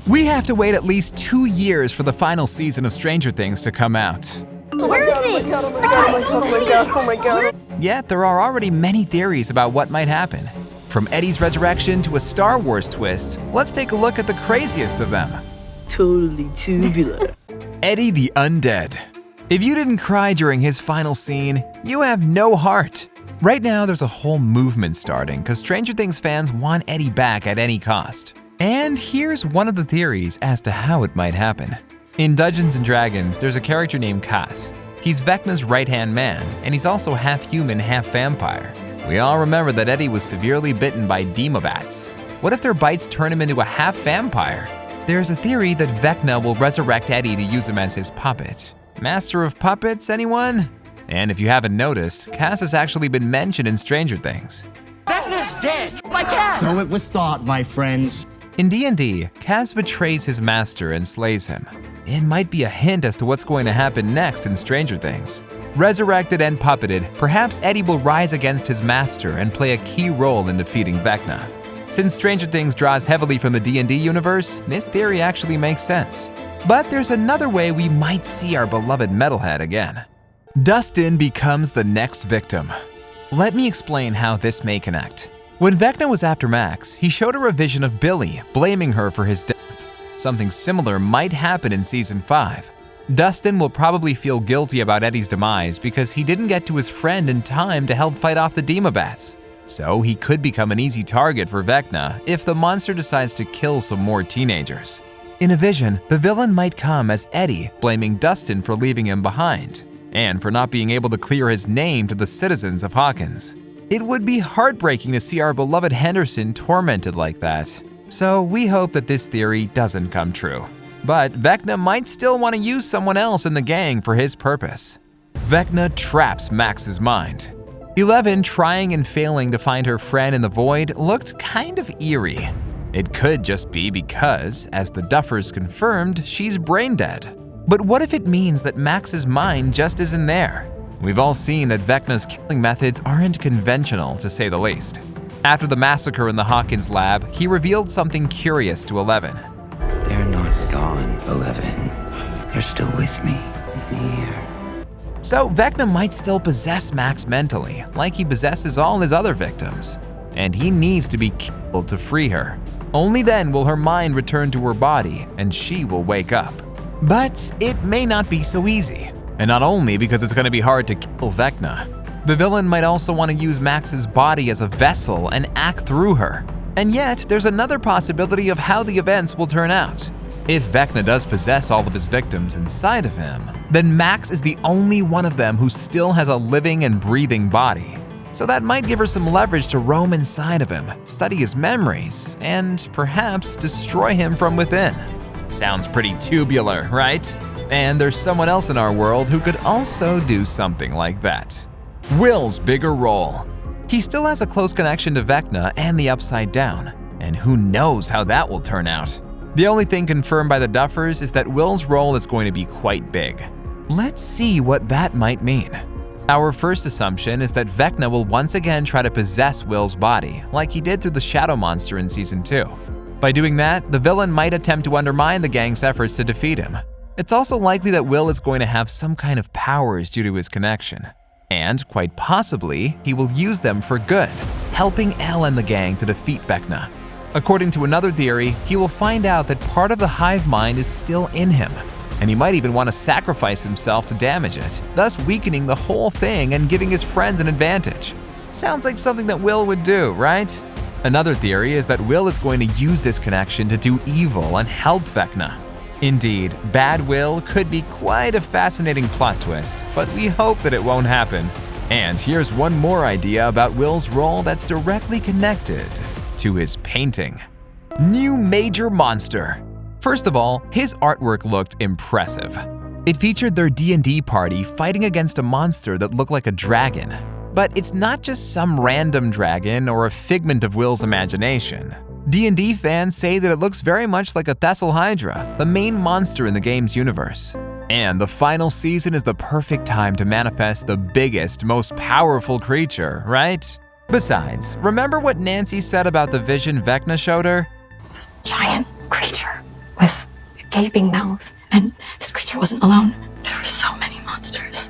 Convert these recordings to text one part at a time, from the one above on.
We have to wait at least 2 years for the final season of Stranger Things to come out. Where is it? Oh my god. Yet there are already many theories about what might happen. From Eddie's resurrection to a Star Wars twist, let's take a look at the craziest of them. Totally tubular. Eddie the Undead. If you didn't cry during his final scene, you have no heart. Right now, there's a whole movement starting because Stranger Things fans want Eddie back at any cost. And here's one of the theories as to how it might happen. In Dungeons & Dragons, there's a character named Cass. He's Vecna's right-hand man, and he's also half human, half vampire. We all remember that Eddie was severely bitten by demobats. What if their bites turn him into a half vampire? There's a theory that Vecna will resurrect Eddie to use him as his puppet. Master of puppets, anyone? And if you haven't noticed, Cass has actually been mentioned in Stranger Things. Vecna's dead! My cat! So it was thought, my friends. In D&D, Cass betrays his master and slays him. It might be a hint as to what's going to happen next in Stranger Things. Resurrected and puppeted, perhaps Eddie will rise against his master and play a key role in defeating Vecna. Since Stranger Things draws heavily from the D&D universe, this theory actually makes sense. But there's another way we might see our beloved metalhead again. Dustin becomes the next victim. Let me explain how this may connect. When Vecna was after Max, he showed her a vision of Billy, blaming her for his death. Something similar might happen in Season 5. Dustin will probably feel guilty about Eddie's demise because he didn't get to his friend in time to help fight off the demobats. So he could become an easy target for Vecna if the monster decides to kill some more teenagers. In a vision, the villain might come as Eddie, blaming Dustin for leaving him behind, and for not being able to clear his name to the citizens of Hawkins. It would be heartbreaking to see our beloved Henderson tormented like that. So we hope that this theory doesn't come true. But Vecna might still want to use someone else in the gang for his purpose. Vecna traps Max's mind. 11 trying and failing to find her friend in the void looked kind of eerie. It could just be because, as the Duffers confirmed, she's brain dead. But what if it means that Max's mind just isn't there? We've all seen that Vecna's killing methods aren't conventional, to say the least. After the massacre in the Hawkins lab, he revealed something curious to 11. They're not gone, 11. They're still with me in here. So Vecna might still possess Max mentally, like he possesses all his other victims. And he needs to be killed to free her. Only then will her mind return to her body, and she will wake up. But it may not be so easy. And not only because it's going to be hard to kill Vecna. The villain might also want to use Max's body as a vessel and act through her. And yet, there's another possibility of how the events will turn out. If Vecna does possess all of his victims inside of him, then Max is the only one of them who still has a living and breathing body. So that might give her some leverage to roam inside of him, study his memories, and perhaps destroy him from within. Sounds pretty tubular, right? And there's someone else in our world who could also do something like that. Will's bigger role. He still has a close connection to Vecna and the Upside Down, and who knows how that will turn out. The only thing confirmed by the Duffers is that Will's role is going to be quite big. Let's see what that might mean. Our first assumption is that Vecna will once again try to possess Will's body, like he did through the Shadow Monster in Season 2. By doing that, the villain might attempt to undermine the gang's efforts to defeat him. It's also likely that Will is going to have some kind of powers due to his connection. And, quite possibly, he will use them for good, helping Elle and the gang to defeat Vecna. According to another theory, he will find out that part of the hive mind is still in him, and he might even want to sacrifice himself to damage it, thus weakening the whole thing and giving his friends an advantage. Sounds like something that Will would do, right? Another theory is that Will is going to use this connection to do evil and help Vecna. Indeed, Bad Will could be quite a fascinating plot twist, but we hope that it won't happen. And here's one more idea about Will's role that's directly connected to his painting. New major monster. First of all, his artwork looked impressive. It featured their D&D party fighting against a monster that looked like a dragon. But it's not just some random dragon or a figment of Will's imagination. D&D fans say that it looks very much like a Thessal Hydra, the main monster in the game's universe. And the final season is the perfect time to manifest the biggest, most powerful creature, right? Besides, remember what Nancy said about the vision Vecna showed her? This giant creature with gaping mouth. And this creature wasn't alone. There were so many monsters.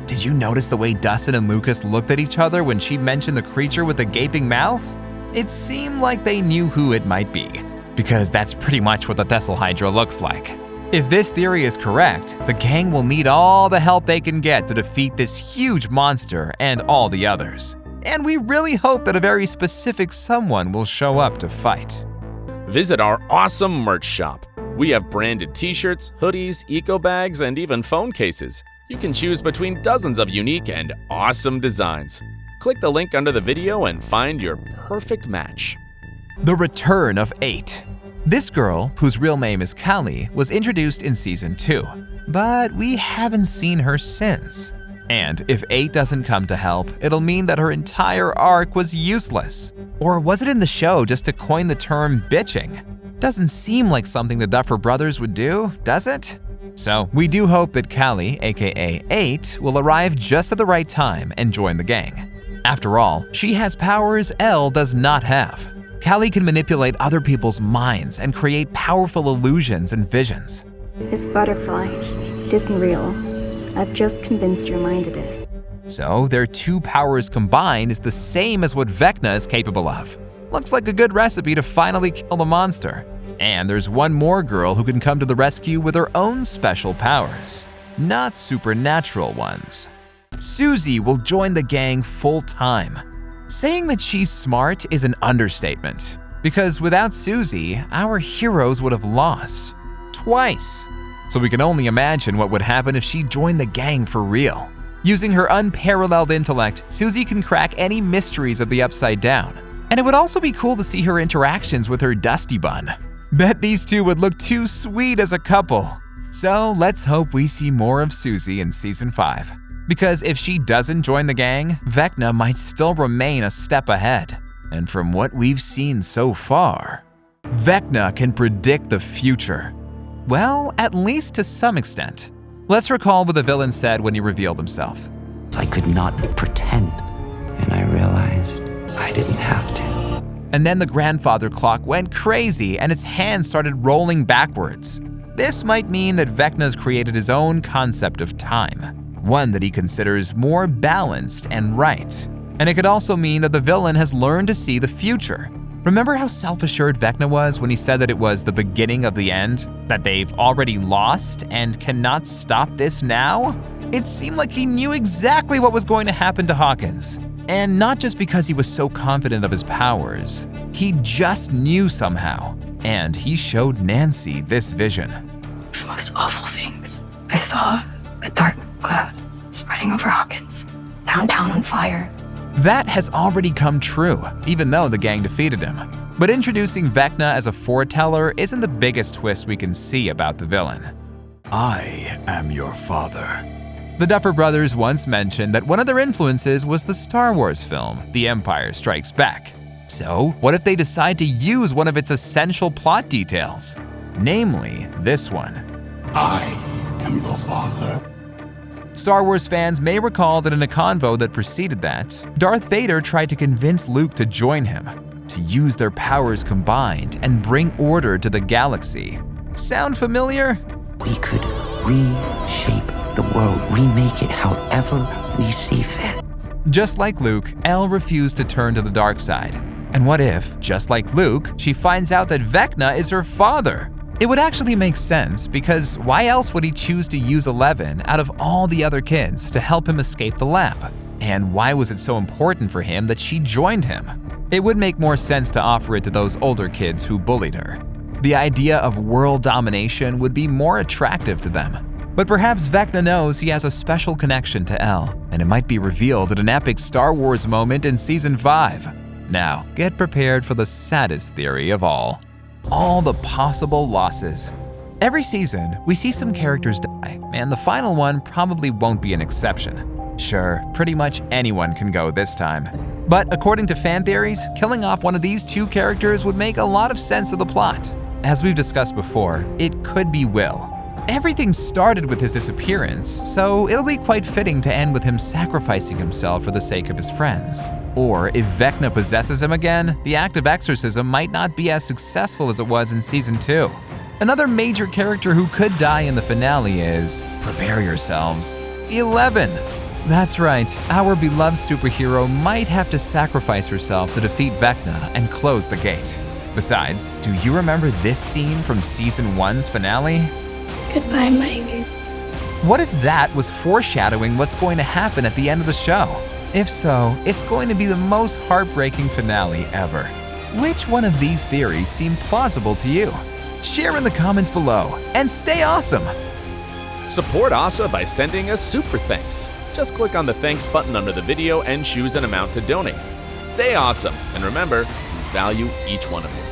Did you notice the way Dustin and Lucas looked at each other when she mentioned the creature with the gaping mouth? It seemed like they knew who it might be, because that's pretty much what the Thessal Hydra looks like. If this theory is correct, the gang will need all the help they can get to defeat this huge monster and all the others. And we really hope that a very specific someone will show up to fight. Visit our awesome merch shop. We have branded t-shirts, hoodies, eco bags, and even phone cases. You can choose between dozens of unique and awesome designs. Click the link under the video and find your perfect match. The return of 8. This girl, whose real name is Callie, was introduced in Season 2, but we haven't seen her since. And if 8 doesn't come to help, it'll mean that her entire arc was useless. Or was it in the show just to coin the term bitching? Doesn't seem like something the Duffer brothers would do, does it? So we do hope that Callie, aka 8, will arrive just at the right time and join the gang. After all, she has powers Elle does not have. Callie can manipulate other people's minds and create powerful illusions and visions. This butterfly, it isn't real. I've just convinced your mind it is. So their two powers combined is the same as what Vecna is capable of. Looks like a good recipe to finally kill the monster. And there's one more girl who can come to the rescue with her own special powers. Not supernatural ones. Suzie will join the gang full-time. Saying that she's smart is an understatement, because without Suzie, our heroes would have lost. Twice. So we can only imagine what would happen if she joined the gang for real. Using her unparalleled intellect, Suzie can crack any mysteries of the Upside Down. And it would also be cool to see her interactions with her Dusty Bun. Bet these two would look too sweet as a couple. So let's hope we see more of Suzie in Season 5. Because if she doesn't join the gang, Vecna might still remain a step ahead. And from what we've seen so far, Vecna can predict the future. Well, at least to some extent. Let's recall what the villain said when he revealed himself. I could not pretend, and I realized I didn't have to. And then the grandfather clock went crazy and its hands started rolling backwards. This might mean that Vecna's created his own concept of time, one that he considers more balanced and right. And it could also mean that the villain has learned to see the future. Remember how self-assured Vecna was when he said that it was the beginning of the end? That they've already lost and cannot stop this now? It seemed like he knew exactly what was going to happen to Hawkins. And not just because he was so confident of his powers. He just knew somehow. And he showed Nancy this vision. The most awful things. I saw a dark cloud spreading over Hawkins. Downtown on fire. That has already come true, even though the gang defeated him. But introducing Vecna as a foreteller isn't the biggest twist we can see about the villain. I am your father. The Duffer brothers once mentioned that one of their influences was the Star Wars film, The Empire Strikes Back. So, what if they decide to use one of its essential plot details? Namely, this one. I am your father. Star Wars fans may recall that in a convo that preceded that, Darth Vader tried to convince Luke to join him, to use their powers combined and bring order to the galaxy. Sound familiar? We could reshape the world, remake it however we see fit. Just like Luke, Elle refused to turn to the dark side. And what if, just like Luke, she finds out that Vecna is her father? It would actually make sense, because why else would he choose to use 11 out of all the other kids to help him escape the lab? And why was it so important for him that she joined him? It would make more sense to offer it to those older kids who bullied her. The idea of world domination would be more attractive to them. But perhaps Vecna knows he has a special connection to Elle, and it might be revealed at an epic Star Wars moment in Season 5. Now, get prepared for the saddest theory of all the possible losses. Every season, we see some characters die, and the final one probably won't be an exception. Sure, pretty much anyone can go this time. But according to fan theories, killing off one of these two characters would make a lot of sense to the plot. As we've discussed before, it could be Will. Everything started with his disappearance, so it'll be quite fitting to end with him sacrificing himself for the sake of his friends. Or if Vecna possesses him again, the act of exorcism might not be as successful as it was in Season 2. Another major character who could die in the finale is, prepare yourselves, 11. That's right, our beloved superhero might have to sacrifice herself to defeat Vecna and close the gate. Besides, do you remember this scene from Season 1's finale? Goodbye, Mike. What if that was foreshadowing what's going to happen at the end of the show? If so, it's going to be the most heartbreaking finale ever. Which one of these theories seem plausible to you? Share in the comments below, and stay awesome! Support OSSA by sending a super thanks. Just click on the thanks button under the video and choose an amount to donate. Stay awesome, and remember, we value each one of you.